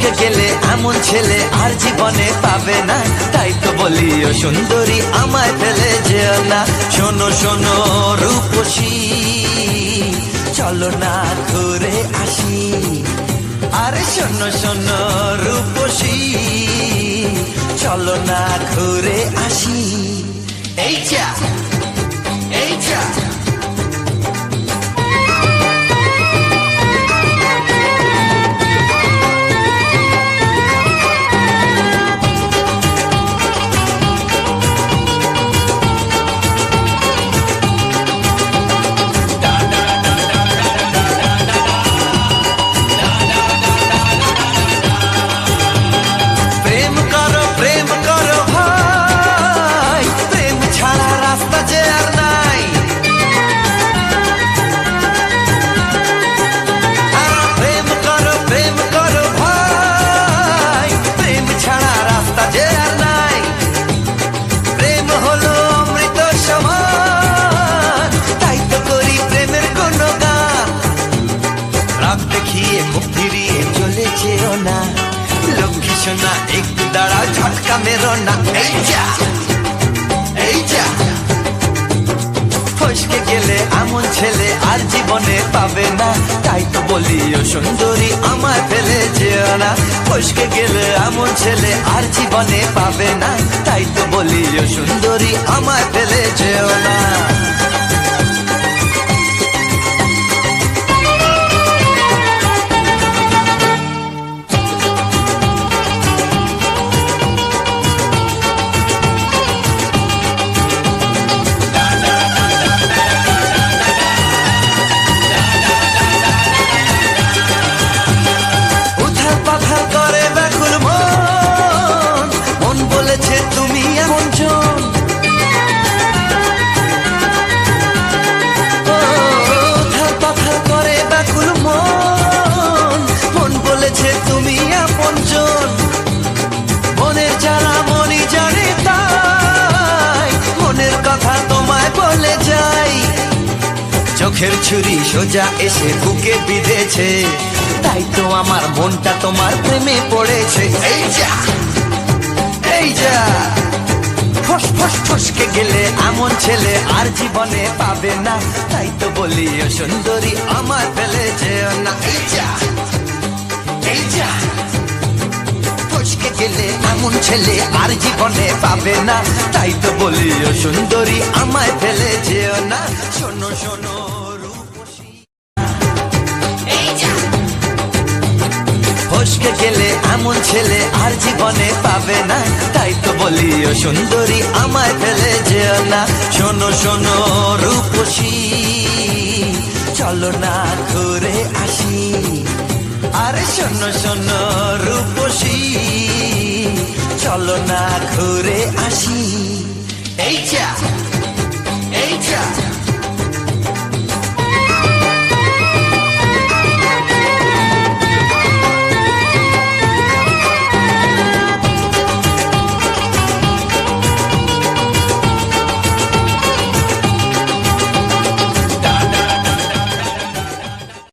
ফসকে গেলে এমন ছেলে আর জীবনে পাবে না, তাই তো বলি ও সুন্দরী আমায় ফেলে যেও না। শোনো শোনো রূপসী, চলো না ঘুরে আসি। আরে শোনো শোনো রূপসী, চলো না ঘুরে আসি। এই যা এই যা না, একটু দাঁড়াও ঝটকা মেরো না। এই যা এই যা ফসকে গেলে এমন ছেলে আর জীবনে পাবে না, তাই তো বলি ও সুন্দরী আমায় ফেলে যেও না। ফসকে গেলে এমন ছেলে আর জীবনে পাবে না, তাই তো বলি ও সুন্দরী আমায় ফেলে যেও না। চোখের ছুরি সোজা এসে বুকে বিঁধেছে, তাই তো আমার মনটা তোমার প্রেমে পড়েছে। এই যা এই যা ফস ফস ফসকে গেলে এমন ছেলে আর জীবনে পাবে না, তাই তো বলি ও সুন্দরী আমায় ফেলে যেও না। এই যা এই যা ফসকে গেলে এমন ছেলে আর জীবনে পাবে না, তাই তো বলি ও সুন্দরী আমায় ফেলে যেও না। শোনো শোনো ফসকে গেলে এমন ছেলে আর জীবনে পাবে না, তাই তো বলি ও সুন্দরী আমায় ফেলে যেও না। শোনো শোনো রূপসী, চলো না ঘুরে আসি। আরে শোনো শোনো রূপসী, চলো না ঘুরে আসি। এই যা এই যা